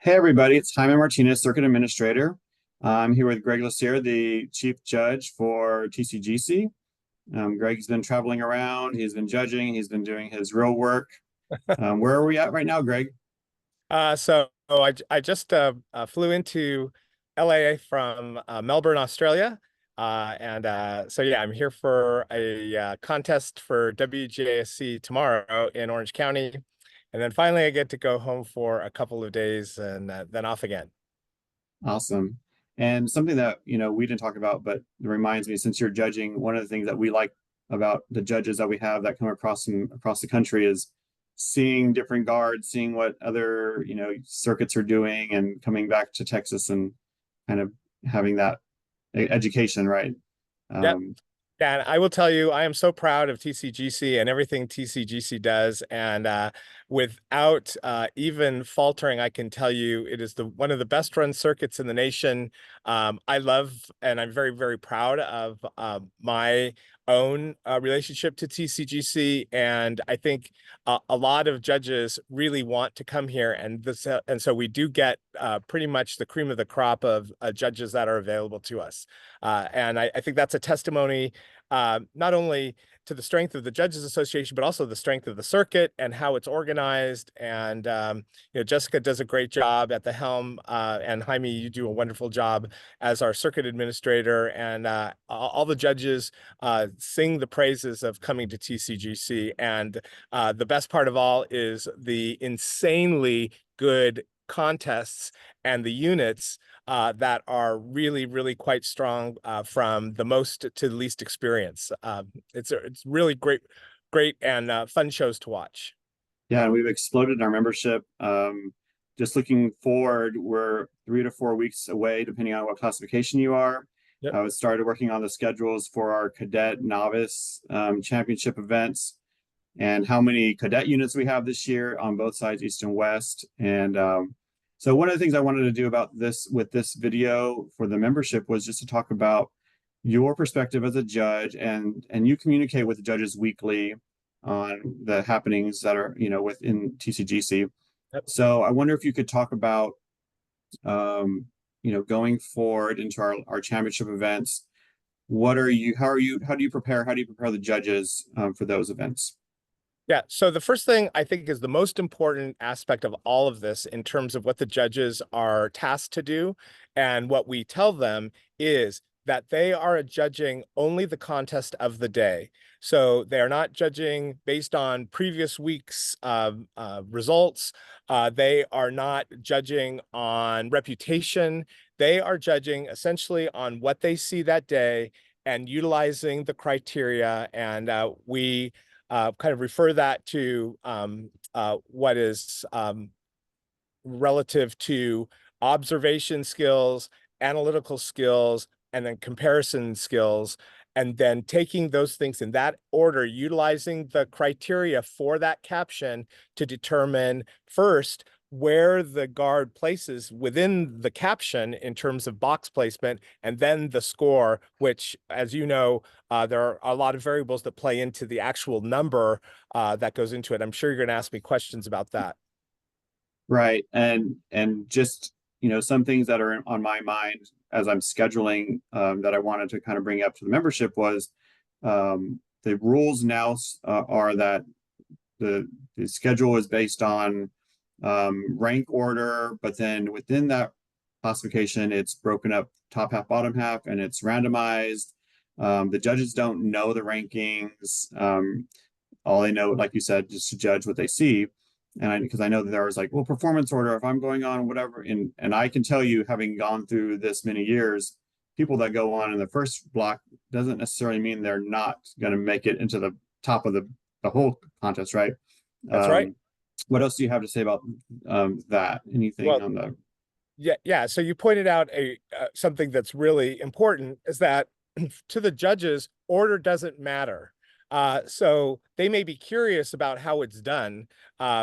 Hey everybody, it's Jaime Martinez, Circuit Administrator. I'm here with Greg Lucier, the Chief Judge for TCGC. Greg's been traveling around, he's been judging, he's been doing his real work. Where are we at right now, Greg? I just flew into LA from Melbourne, Australia. So yeah, I'm here for a contest for WGASC tomorrow in Orange County. And then finally I get to go home for a couple of days and then off again. Awesome. And something that, we didn't talk about, but it reminds me, since you're judging, one of the things that we like about the judges that we have that come across the country is seeing different guards, seeing what other, circuits are doing and coming back to Texas and kind of having that education, right? Yep. Um, Yeah, and I will tell you, I am so proud of TCGC and everything TCGC does. And without even faltering, I can tell you it is one of the best run circuits in the nation. I love and I'm very, very proud of my own relationship to TCGC. And I think a lot of judges really want to come here. And so we do get pretty much the cream of the crop of judges that are available to us. And I think that's a testimony not only to the strength of the Judges Association, but also the strength of the circuit and how it's organized. And Jessica does a great job at the helm, and Jaime, you do a wonderful job as our circuit administrator. And all the judges sing the praises of coming to TCGC. And the best part of all is the insanely good contests and the units that are really, really quite strong from the most to the least experience. It's really great and fun shows to watch. yeah, and we've exploded in our membership. Just looking forward, we're 3 to 4 weeks away, depending on what classification you are. Yep. I started working on the schedules for our cadet novice championship events and how many cadet units we have this year on both sides, East and West. And so one of the things I wanted to do about this with this video for the membership was just to talk about your perspective as a judge, and you communicate with the judges weekly on the happenings that are, within TCGC. Yep. So I wonder if you could talk about, going forward into our championship events. How do you prepare the judges for those events? Yeah, so the first thing I think is the most important aspect of all of this in terms of what the judges are tasked to do, and what we tell them is that they are judging only the contest of the day. So they are not judging based on previous week's results. They are not judging on reputation. They are judging essentially on what they see that day and utilizing the criteria. And we kind of refer that to what is relative to observation skills, analytical skills, and then comparison skills. And then taking those things in that order, utilizing the criteria for that caption to determine first where the guard places within the caption in terms of box placement, and then the score, which, as you know, there are a lot of variables that play into the actual number that goes into it. I'm sure you're going to ask me questions about that. Right. And just, some things that are on my mind as I'm scheduling that I wanted to kind of bring up to the membership was the rules now are that the schedule is based on rank order, but then within that classification, it's broken up top half, bottom half, and it's randomized. The judges don't know the rankings. All they know, like you said, just to judge what they see. And because I know that there was like, well, performance order, if I'm going on whatever, and I can tell you, having gone through this many years, people that go on in the first block doesn't necessarily mean they're not going to make it into the top of the whole contest, right? That's right. What else do you have to say about that? Anything Well, on the yeah. So you pointed out something that's really important is that to the judges, order doesn't matter. So they may be curious about how it's done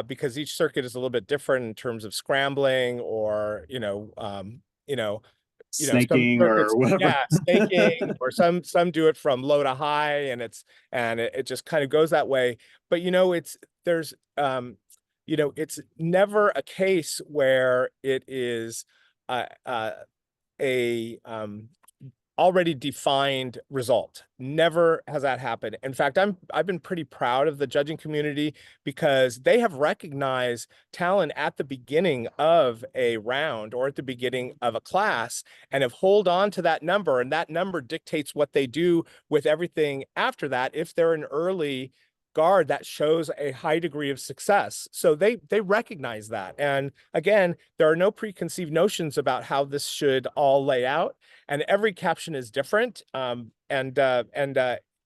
because each circuit is a little bit different in terms of scrambling or, some snaking circuits, or whatever? yeah, snaking, or some do it from low to high, and it just kind of goes that way. But there's you know, it's never a case where it is a already defined result. Never has that happened. In fact, I've been pretty proud of the judging community because they have recognized talent at the beginning of a round or at the beginning of a class and have hold on to that number, and that number dictates what they do with everything after that. If they're an early guard, that shows a high degree of success. So they recognize that. And again, there are no preconceived notions about how this should all lay out, and every caption is different.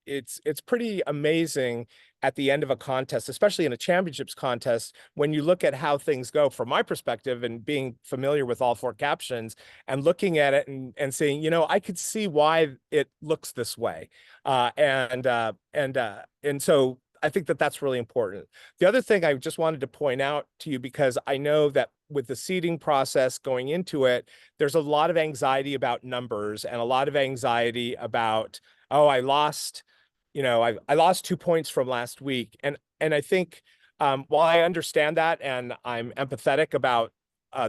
It's pretty amazing at the end of a contest, especially in a championships contest, when you look at how things go from my perspective and being familiar with all 4 captions and looking at it and saying, you know, I could see why it looks this way. And so I think that that's really important. The other thing I just wanted to point out to you, because I know that with the seeding process going into it, there's a lot of anxiety about numbers and a lot of anxiety about, oh, I lost, you know, I lost 2 points from last week. And I think while I understand that and I'm empathetic about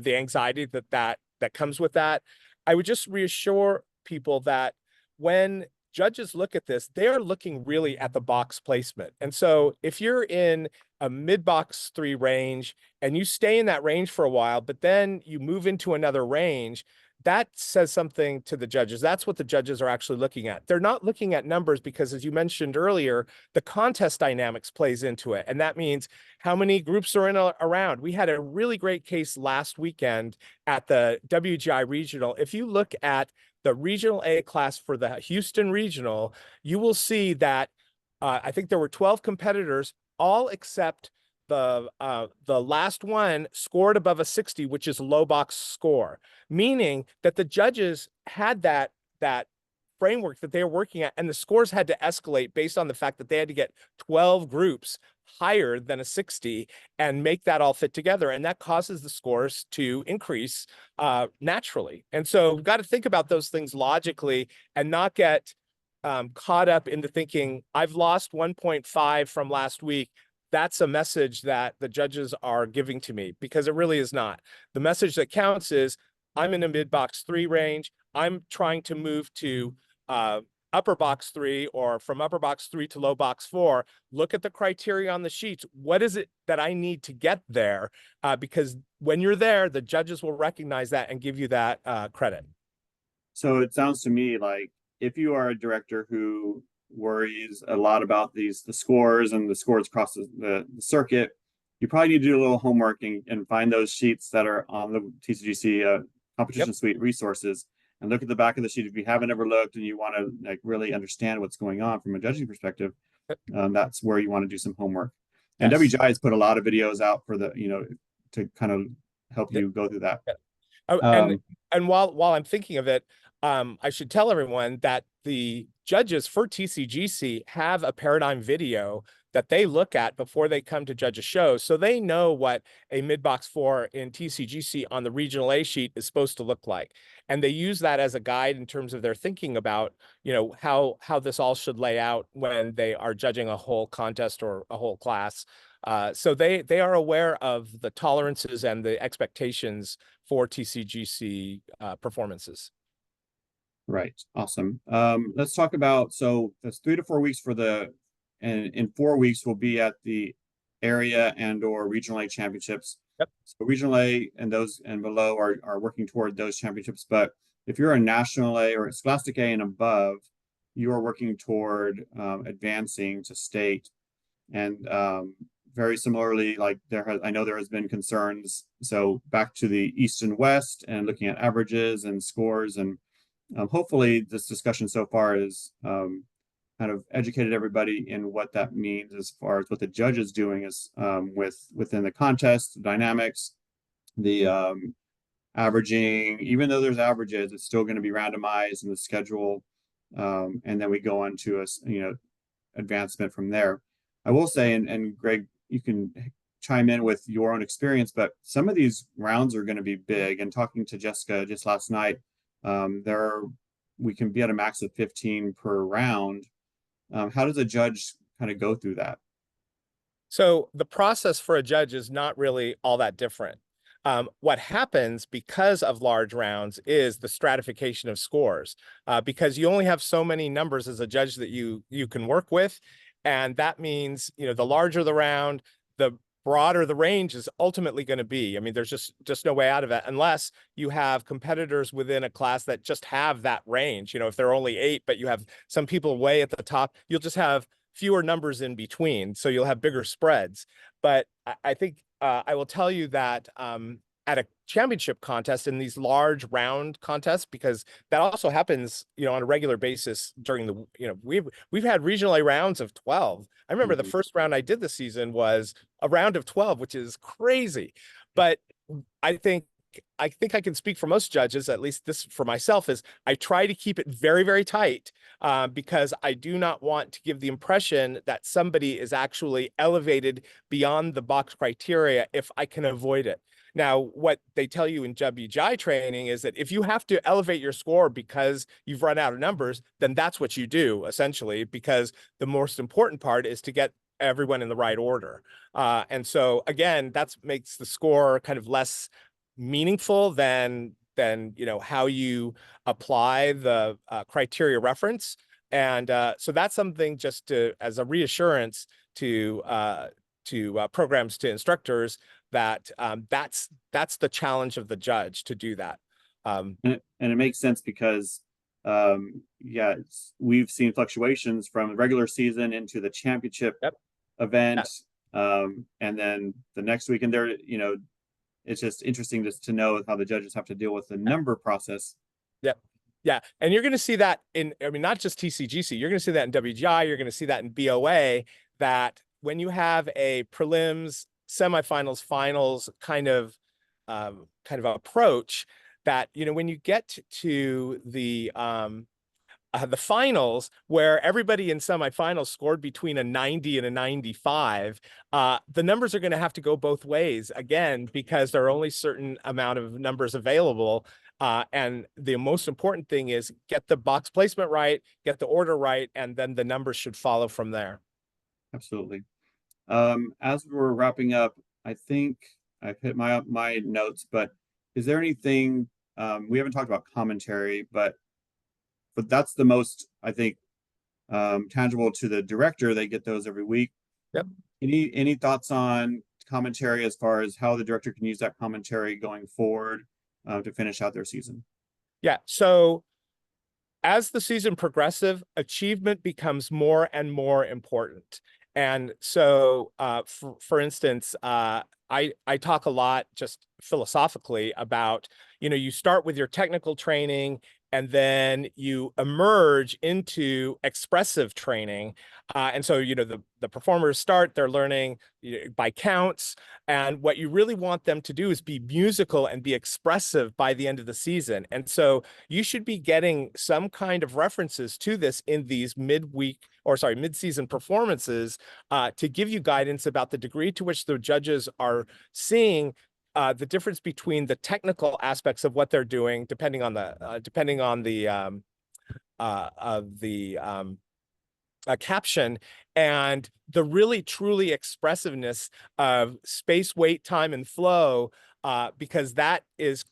the anxiety that comes with that, I would just reassure people that when judges look at this, they are looking really at the box placement. And so if you're in a mid-box 3 range and you stay in that range for a while, but then you move into another range, that says something to the judges. That's what the judges are actually looking at. They're not looking at numbers because, as you mentioned earlier, the contest dynamics plays into it. And that means how many groups are in a round. We had a really great case last weekend at the WGI Regional. If you look at the Regional A class for the Houston Regional, you will see that I think there were 12 competitors, all except the last one scored above a 60, which is a low box score, meaning that the judges had that framework that they were working at, and the scores had to escalate based on the fact that they had to get 12 groups higher than a 60 and make that all fit together. And that causes the scores to increase naturally. And so we've got to think about those things logically and not get caught up into thinking, I've lost 1.5 from last week. That's a message that the judges are giving to me, because it really is not. The message that counts is I'm in a mid-box 3 range. I'm trying to move to upper box 3, or from upper box 3 to low box 4. Look at the criteria on the sheets. What is it that I need to get there? Because when you're there, the judges will recognize that and give you that credit. So it sounds to me like if you are a director who worries a lot about the scores and the scores across the circuit, you probably need to do a little homework and find those sheets that are on the TCGC competition suite resources, and look at the back of the sheet. If you haven't ever looked and you want to like really understand what's going on from a judging perspective, that's where you want to do some homework. And WGI has put a lot of videos out for the, you know, to kind of help you go through that. And while I'm thinking of it, I should tell everyone that the judges for TCGC have a paradigm video that they look at before they come to judge a show. So they know what a mid-box 4 in TCGC on the Regional A sheet is supposed to look like. And they use that as a guide in terms of their thinking about, you know, how this all should lay out when they are judging a whole contest or a whole class. So they are aware of the tolerances and the expectations for TCGC performances. Right. Awesome. Let's talk about, so that's 3 to 4 weeks for and in 4 weeks we'll be at the area and or regional A championships. Yep. So regional A and those and below are working toward those championships. But if you're a national A or Scholastic A and above, you are working toward advancing to state. And very similarly, like I know there has been concerns. So back to the East and West and looking at averages and scores, and hopefully this discussion so far is kind of educated everybody in what that means as far as what the judge is doing is within the contest, the dynamics, the averaging. Even though there's averages, it's still going to be randomized in the schedule, and then we go on to advancement from there. I will say, and Greg, you can chime in with your own experience, but some of these rounds are going to be big. And talking to Jessica just last night, we can be at a max of 15 per round. How does a judge kind of go through that? So the process for a judge is not really all that different. What happens because of large rounds is the stratification of scores, because you only have so many numbers as a judge that you can work with, and that means, you know, the larger the round, the broader the range is ultimately going to be. I mean, there's just no way out of it unless you have competitors within a class that just have that range. You know, if there are only 8, but you have some people way at the top, you'll just have fewer numbers in between, so you'll have bigger spreads. But I think I will tell you that at a championship contest in these large round contests, because that also happens, you know, on a regular basis during the, you know, we've had regional A rounds of 12. I remember the Mhm. first round I did this season was a round of 12, which is crazy. But I think I think I can speak for most judges, at least this for myself, is I try to keep it very, very tight, because I do not want to give the impression that somebody is actually elevated beyond the box criteria if I can avoid it. Now, what they tell you in WGI training is that if you have to elevate your score because you've run out of numbers, then that's what you do, essentially, because the most important part is to get everyone in the right order. And so, again, that makes the score kind of less meaningful than you know how you apply the criteria reference. And so that's something just to as a reassurance to programs, to instructors, that that's the challenge of the judge to do that. And it makes sense because yeah, we've seen fluctuations from the regular season into the championship Yep. event, and then the next weekend there, you know, it's just interesting just to know how the judges have to deal with the number process. Yep. Yeah. And you're going to see that in, I mean, not just TCGC, you're going to see that in WGI, you're going to see that in BOA, that when you have a prelims, semifinals, finals kind of approach, that, you know, when you get to the finals, where everybody in semifinals scored between a 90 and a 95, the numbers are going to have to go both ways again, because there are only certain amount of numbers available. And the most important thing is get the box placement right, get the order right, and then the numbers should follow from there. Absolutely. As we're wrapping up, I think I've hit my notes, but is there anything, we haven't talked about commentary, but that's the most, I think, tangible to the director. They get those every week. Yep. Any thoughts on commentary as far as how the director can use that commentary going forward to finish out their season? Yeah. So as the season progresses, achievement becomes more and more important. And so, for instance, I talk a lot just philosophically about, you know, you start with your technical training and then you emerge into expressive training. And so, you know, the performers start, they're learning, you know, by counts. And what you really want them to do is be musical and be expressive by the end of the season. And so you should be getting some kind of references to this in these mid-season performances, to give you guidance about the degree to which the judges are seeing the difference between the technical aspects of what they're doing, depending on the caption, and the really truly expressiveness of space, weight, time, and flow, because that is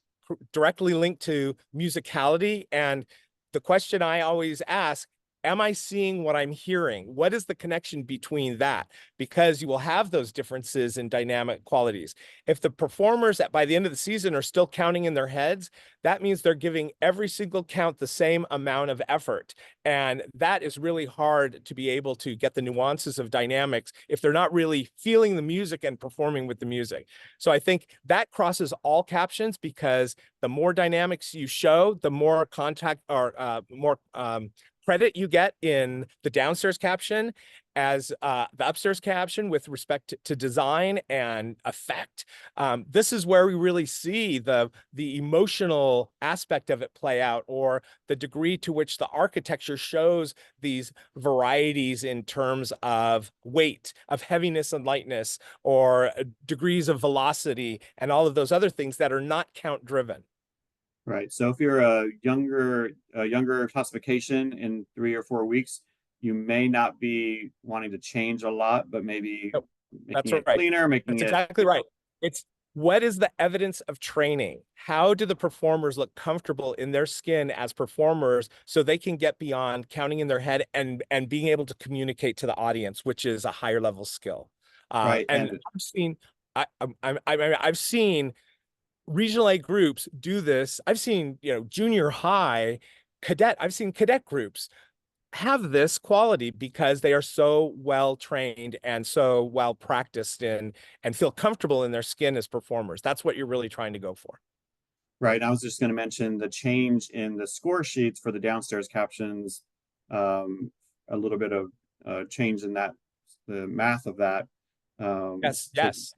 directly linked to musicality. And the question I always ask, am I seeing what I'm hearing? What is the connection between that? Because you will have those differences in dynamic qualities. If the performers by the end of the season are still counting in their heads, that means they're giving every single count the same amount of effort. And that is really hard to be able to get the nuances of dynamics if they're not really feeling the music and performing with the music. So I think that crosses all captions, because the more dynamics you show, the more contact or more credit you get in the downstairs caption as the upstairs caption with respect to design and effect. This is where we really see the emotional aspect of it play out, or the degree to which the architecture shows these varieties in terms of weight, of heaviness and lightness, or degrees of velocity, and all of those other things that are not count driven. Right. So if you're a younger classification in 3 or 4 weeks, you may not be wanting to change a lot, but maybe Nope. That's making it right. cleaner, making That's it, exactly right. It's what is the evidence of training? How do the performers look comfortable in their skin as performers so they can get beyond counting in their head and being able to communicate to the audience, which is a higher level skill. right. And And I've seen I've seen regional A groups do this. I've seen, junior high cadet, I've seen cadet groups have this quality because they are so well trained and so well practiced in and feel comfortable in their skin as performers. That's what you're really trying to go for. right. I was just going to mention the change in the score sheets for the downstairs captions, a little bit of change in that, the math of that. Yes, To, yes.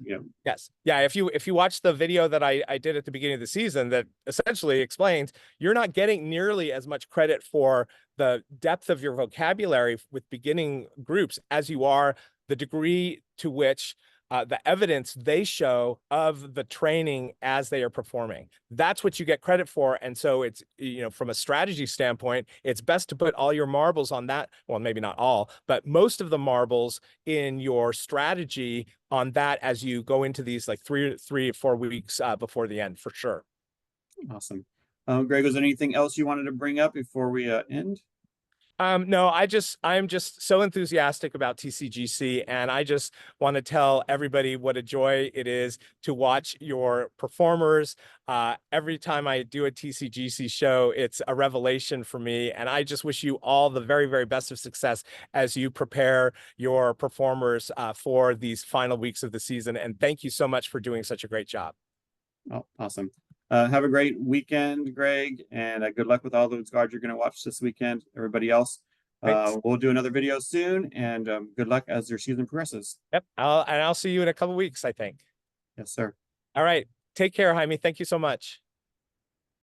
Yes. Yeah, if you watch the video that I did at the beginning of the season that essentially explains you're not getting nearly as much credit for the depth of your vocabulary with beginning groups as you are the degree to which the evidence they show of the training as they are performing. That's what you get credit for. And so it's, from a strategy standpoint, it's best to put all your marbles on that. Well, maybe not all, but most of the marbles in your strategy on that as you go into these like 3 or 4 weeks before the end, for sure. awesome. Greg, was there anything else you wanted to bring up before we end? No, I'm just so enthusiastic about TCGC, and I just want to tell everybody what a joy it is to watch your performers. Every time I do a TCGC show, it's a revelation for me, and I just wish you all the very, very best of success as you prepare your performers for these final weeks of the season. And thank you so much for doing such a great job. Oh, awesome. Have a great weekend, Greg, and good luck with all those guards you're going to watch this weekend. Everybody else, Thanks. we'll do another video soon, and good luck as your season progresses. Yep. I'll see you in a couple weeks, I think. Yes, sir. All right. Take care, Jaime. Thank you so much.